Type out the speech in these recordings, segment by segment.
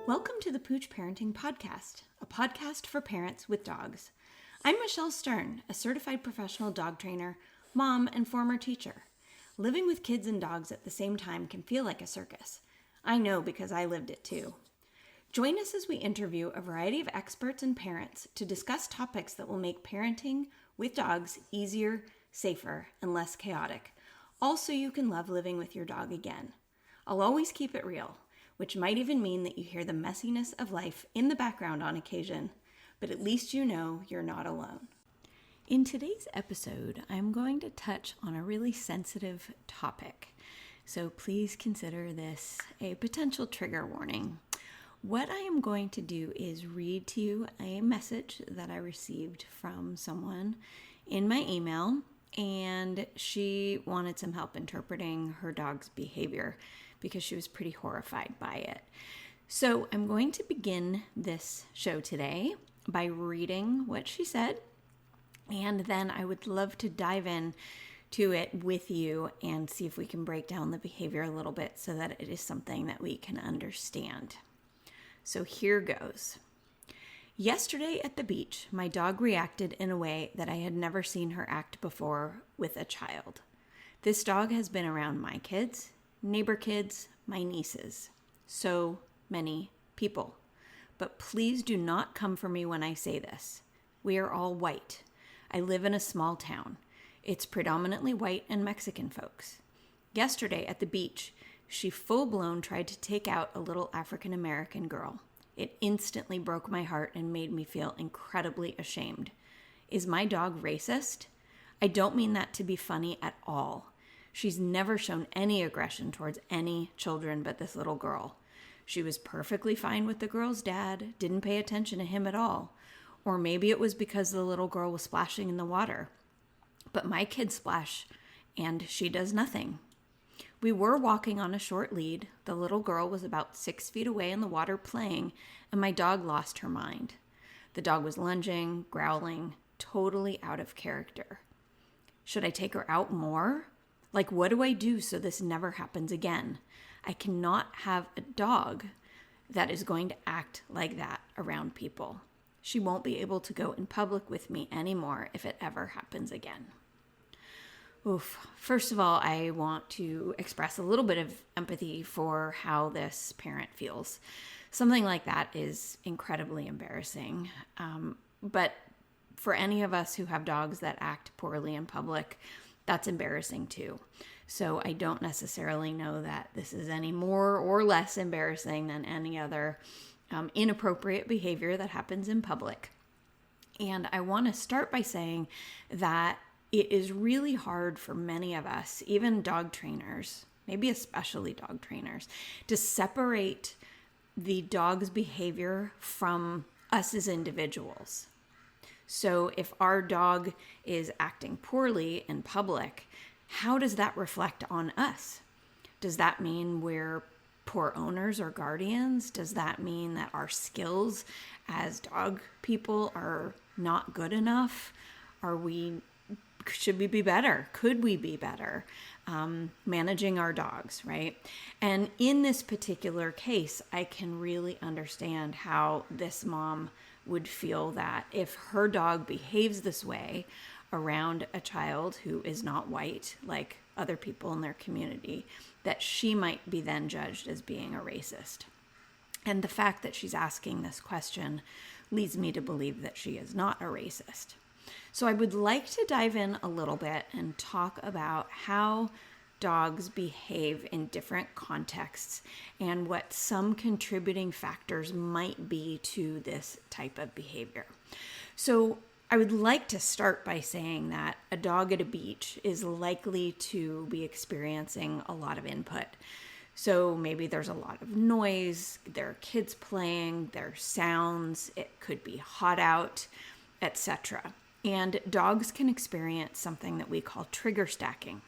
Welcome to the Pooch Parenting Podcast, a podcast for parents with dogs. I'm Michelle Stern, a certified professional dog trainer, mom, and former teacher. Living with kids and dogs at the same time can feel like a circus. I know because I lived it too. Join us as we interview a variety of experts and parents to discuss topics that will make parenting with dogs easier, safer, and less chaotic. Also, you can love living with your dog again. I'll always keep it real, which might even mean that you hear the messiness of life in the background on occasion, but at least you know you're not alone. In today's episode, I'm going to touch on a really sensitive topic, so please consider this a potential trigger warning. What I am going to do is read to you a message that I received from someone in my email, and she wanted some help interpreting her dog's behavior because she was pretty horrified by it. So I'm going to begin this show today by reading what she said, and then I would love to dive in to it with you and see if we can break down the behavior a little bit so that it is something that we can understand. So here goes. Yesterday at the beach, my dog reacted in a way that I had never seen her act before with a child. This dog has been around my kids, neighbor kids, my nieces, so many people. But please do not come for me when I say this. We are all white. I live in a small town. It's predominantly white and Mexican folks. Yesterday at the beach, she full-blown tried to take out a little African American girl. It instantly broke my heart and made me feel incredibly ashamed. Is my dog racist? I don't mean that to be funny at all. She's never shown any aggression towards any children but this little girl. She was perfectly fine with the girl's dad, didn't pay attention to him at all. Or maybe it was because the little girl was splashing in the water. But my kids splash, and she does nothing. We were walking on a short lead. The little girl was about 6 feet away in the water playing, and my dog lost her mind. The dog was lunging, growling, totally out of character. Should I take her out more? Like, what do I do so this never happens again? I cannot have a dog that is going to act like that around people. She won't be able to go in public with me anymore if it ever happens again. Oof. First of all, I want to express a little bit of empathy for how this parent feels. Something like that is incredibly embarrassing. But for any of us who have dogs that act poorly in public, that's embarrassing too. So I don't necessarily know that this is any more or less embarrassing than any other inappropriate behavior that happens in public. And I want to start by saying that it is really hard for many of us, even dog trainers, maybe especially dog trainers, to separate the dog's behavior from us as individuals. So if our dog is acting poorly in public, how does that reflect on us? Does that mean we're poor owners or guardians? Does that mean that our skills as dog people are not good enough? Should we be better? Could we be better managing our dogs, right? And in this particular case, I can really understand how this mom would feel that if her dog behaves this way around a child who is not white, like other people in their community, that she might be then judged as being a racist. And the fact that she's asking this question leads me to believe that she is not a racist. So I would like to dive in a little bit and talk about how dogs behave in different contexts and what some contributing factors might be to this type of behavior. So I would like to start by saying that a dog at a beach is likely to be experiencing a lot of input. So maybe there's a lot of noise, there are kids playing, there are sounds, it could be hot out, etc. And dogs can experience something that we call trigger stacking.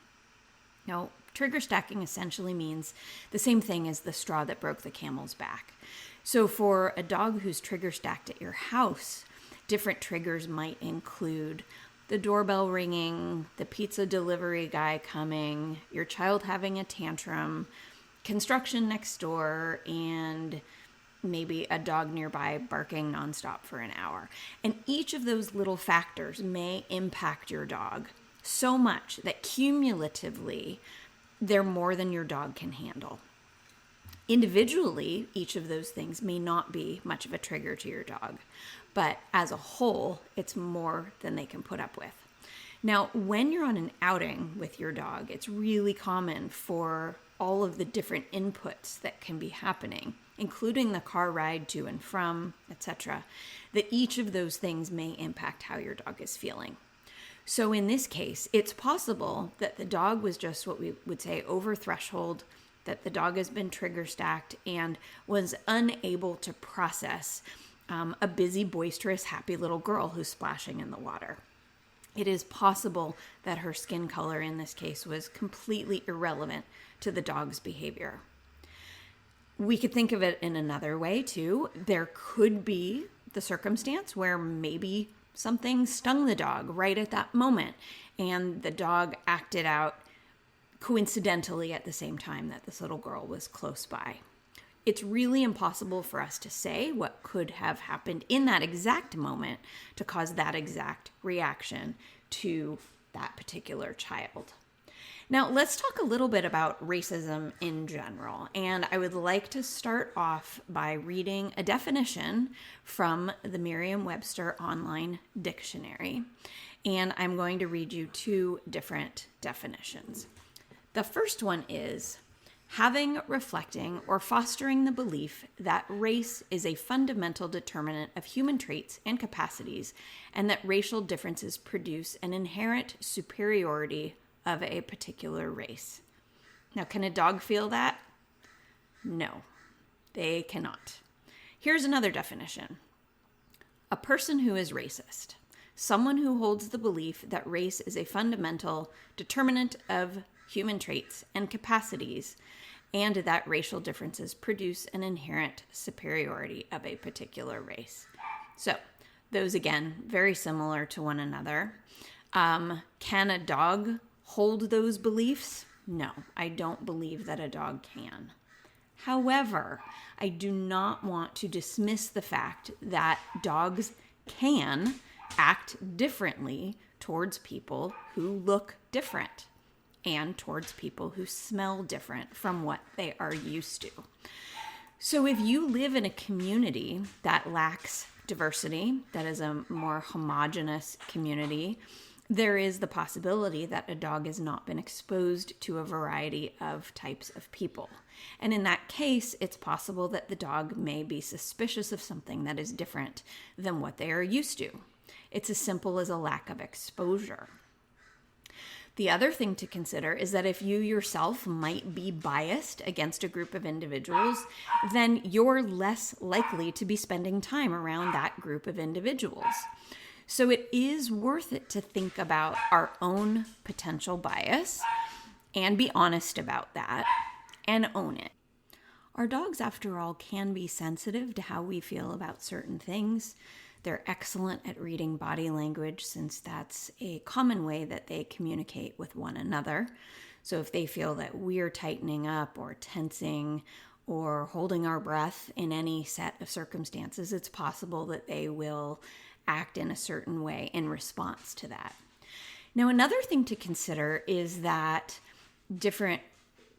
Now, trigger stacking essentially means the same thing as the straw that broke the camel's back. So for a dog who's trigger stacked at your house, different triggers might include the doorbell ringing, the pizza delivery guy coming, your child having a tantrum, construction next door, and maybe a dog nearby barking nonstop for an hour. And each of those little factors may impact your dog so much that cumulatively they're more than your dog can handle. Individually, each of those things may not be much of a trigger to your dog, but as a whole, it's more than they can put up with. Now, when you're on an outing with your dog, it's really common for all of the different inputs that can be happening, including the car ride to and from, etc., that each of those things may impact how your dog is feeling. So in this case, it's possible that the dog was just what we would say over threshold, that the dog has been trigger stacked and was unable to process a busy, boisterous, happy little girl who's splashing in the water. It is possible that her skin color in this case was completely irrelevant to the dog's behavior. We could think of it in another way too. There could be the circumstance where maybe something stung the dog right at that moment and the dog acted out coincidentally at the same time that this little girl was close by. It's really impossible for us to say what could have happened in that exact moment to cause that exact reaction to that particular child. Now, let's talk a little bit about racism in general. And I would like to start off by reading a definition from the Merriam-Webster Online Dictionary. And I'm going to read you two different definitions. The first one is having, reflecting, or fostering the belief that race is a fundamental determinant of human traits and capacities, and that racial differences produce an inherent superiority of a particular race. Now, can a dog feel that? No, they cannot. Here's another definition. A person who is racist. Someone who holds the belief that race is a fundamental determinant of human traits and capacities, and that racial differences produce an inherent superiority of a particular race. So, those again, very similar to one another. Can a dog hold those beliefs? No, I don't believe that a dog can. However, I do not want to dismiss the fact that dogs can act differently towards people who look different and towards people who smell different from what they are used to. So if you live in a community that lacks diversity, that is a more homogeneous community, there is the possibility that a dog has not been exposed to a variety of types of people. And in that case, it's possible that the dog may be suspicious of something that is different than what they are used to. It's as simple as a lack of exposure. The other thing to consider is that if you yourself might be biased against a group of individuals, then you're less likely to be spending time around that group of individuals. So it is worth it to think about our own potential bias and be honest about that and own it. Our dogs, after all, can be sensitive to how we feel about certain things. They're excellent at reading body language since that's a common way that they communicate with one another. So if they feel that we're tightening up or tensing or holding our breath in any set of circumstances, it's possible that they will act in a certain way in response to that. Now, another thing to consider is that different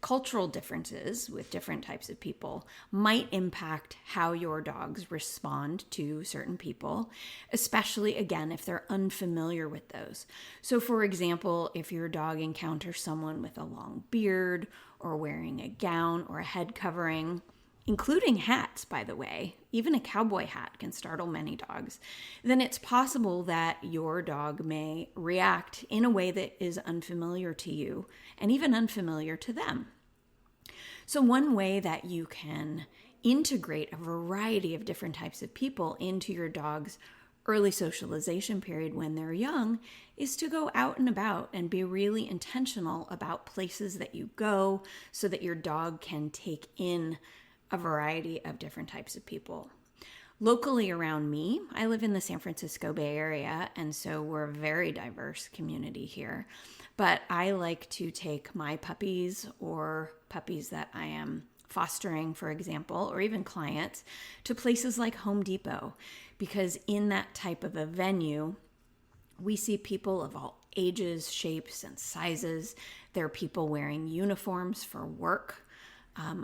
cultural differences with different types of people might impact how your dogs respond to certain people, especially, again, if they're unfamiliar with those. So, for example, if your dog encounters someone with a long beard or wearing a gown or a head covering, including hats, by the way, even a cowboy hat can startle many dogs, then it's possible that your dog may react in a way that is unfamiliar to you and even unfamiliar to them. So one way that you can integrate a variety of different types of people into your dog's early socialization period when they're young is to go out and about and be really intentional about places that you go so that your dog can take in a variety of different types of people. Locally around me, I live in the San Francisco Bay Area, and so we're a very diverse community here. But I like to take my puppies or puppies that I am fostering, for example, or even clients, to places like Home Depot, because in that type of a venue, we see people of all ages, shapes, and sizes. There are people wearing uniforms for work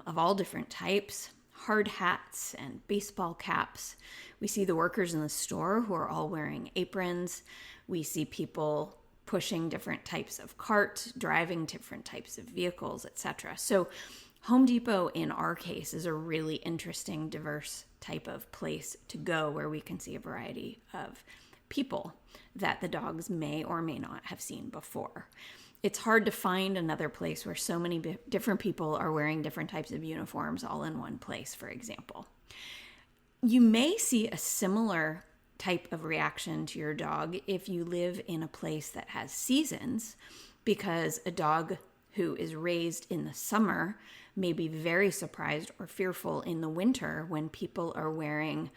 of all different types, hard hats and baseball caps. We see the workers in the store who are all wearing aprons. We see people pushing different types of carts, driving different types of vehicles, etc. So Home Depot, in our case, is a really interesting, diverse type of place to go where we can see a variety of people that the dogs may or may not have seen before. It's hard to find another place where so many different people are wearing different types of uniforms all in one place, for example. You may see a similar type of reaction to your dog if you live in a place that has seasons, because a dog who is raised in the summer may be very surprised or fearful in the winter when people are wearing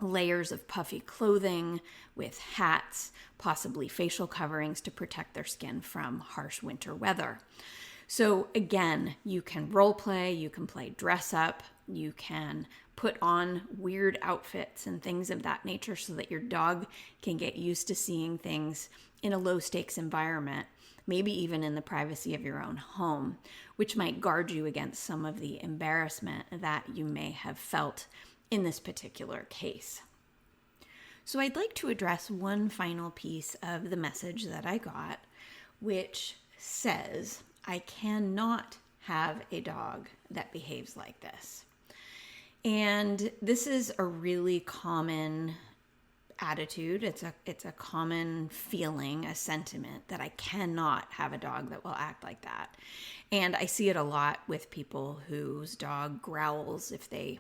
layers of puffy clothing with hats, possibly facial coverings to protect their skin from harsh winter weather. So again, you can role play, you can play dress up, you can put on weird outfits and things of that nature so that your dog can get used to seeing things in a low stakes environment, maybe even in the privacy of your own home, which might guard you against some of the embarrassment that you may have felt in this particular case. So I'd like to address one final piece of the message that I got, which says, I cannot have a dog that behaves like this. And this is a really common attitude. It's a common feeling, a sentiment that I cannot have a dog that will act like that. And I see it a lot with people whose dog growls if they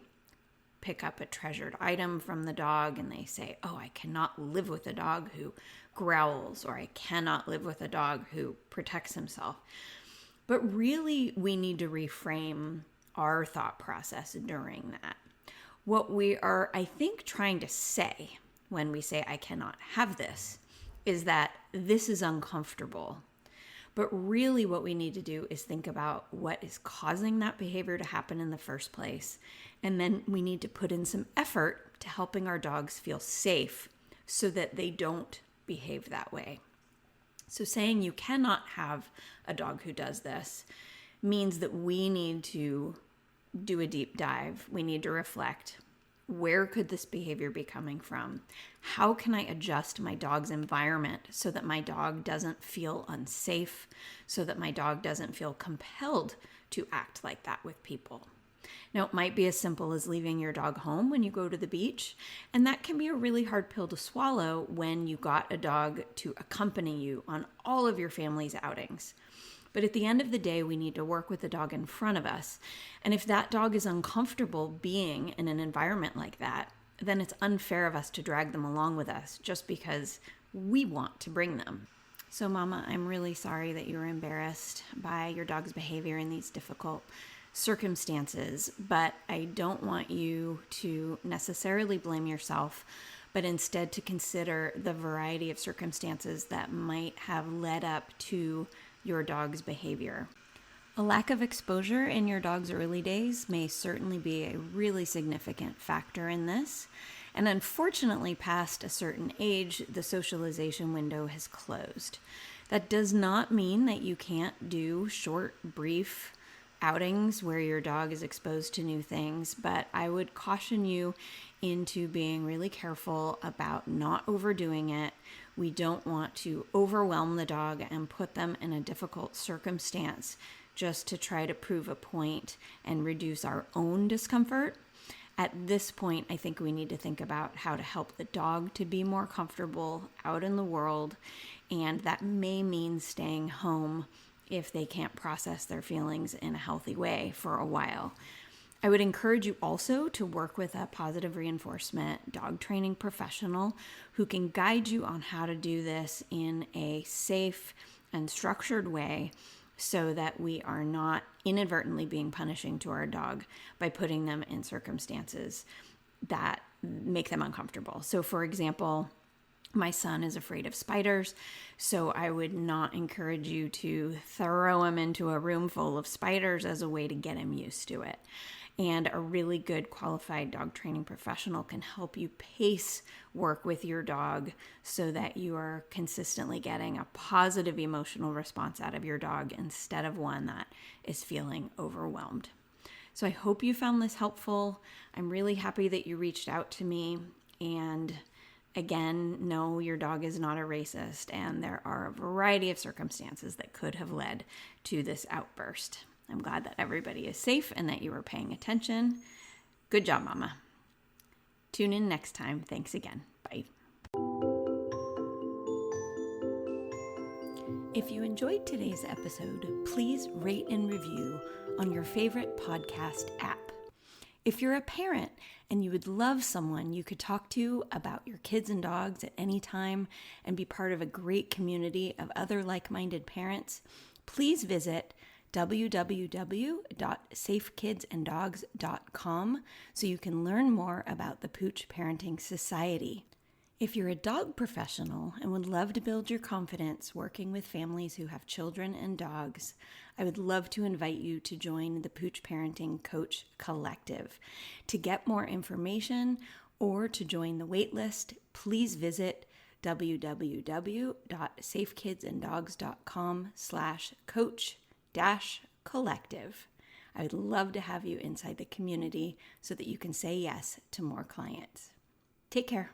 pick up a treasured item from the dog and they say, oh, I cannot live with a dog who growls, or I cannot live with a dog who protects himself. But really, we need to reframe our thought process during that. What we are, I think, trying to say when we say I cannot have this is that this is uncomfortable. But really what we need to do is think about what is causing that behavior to happen in the first place. And then we need to put in some effort to helping our dogs feel safe so that they don't behave that way. So saying you cannot have a dog who does this means that we need to do a deep dive. We need to reflect, where could this behavior be coming from? How can I adjust my dog's environment so that my dog doesn't feel unsafe, so that my dog doesn't feel compelled to act like that with people? Now, it might be as simple as leaving your dog home when you go to the beach, and that can be a really hard pill to swallow when you got a dog to accompany you on all of your family's outings. But at the end of the day, we need to work with the dog in front of us. And if that dog is uncomfortable being in an environment like that, then it's unfair of us to drag them along with us just because we want to bring them. So Mama, I'm really sorry that you were embarrassed by your dog's behavior in these difficult circumstances, but I don't want you to necessarily blame yourself, but instead to consider the variety of circumstances that might have led up to your dog's behavior. A lack of exposure in your dog's early days may certainly be a really significant factor in this. And unfortunately, past a certain age, the socialization window has closed. That does not mean that you can't do short, brief outings where your dog is exposed to new things, but I would caution you into being really careful about not overdoing it. We don't want to overwhelm the dog and put them in a difficult circumstance just to try to prove a point and reduce our own discomfort. At this point, I think we need to think about how to help the dog to be more comfortable out in the world, and that may mean staying home if they can't process their feelings in a healthy way for a while. I would encourage you also to work with a positive reinforcement dog training professional who can guide you on how to do this in a safe and structured way so that we are not inadvertently being punishing to our dog by putting them in circumstances that make them uncomfortable. So for example, My son is afraid of spiders, so I would not encourage you to throw him into a room full of spiders as a way to get him used to it. And a really good qualified dog training professional can help you pace work with your dog so that you are consistently getting a positive emotional response out of your dog instead of one that is feeling overwhelmed. So I hope you found this helpful. I'm really happy that you reached out to me. And again, no, your dog is not a racist, and there are a variety of circumstances that could have led to this outburst. I'm glad that everybody is safe and that you are paying attention. Good job, Mama. Tune in next time. Thanks again. Bye. If you enjoyed today's episode, please rate and review on your favorite podcast app. If you're a parent and you would love someone you could talk to about your kids and dogs at any time and be part of a great community of other like-minded parents, please visit www.safekidsanddogs.com so you can learn more about the Pooch Parenting Society. If you're a dog professional and would love to build your confidence working with families who have children and dogs, I would love to invite you to join the Pooch Parenting Coach Collective. To get more information or to join the waitlist, please visit www.safekidsanddogs.com/coach-collective. I would love to have you inside the community so that you can say yes to more clients. Take care.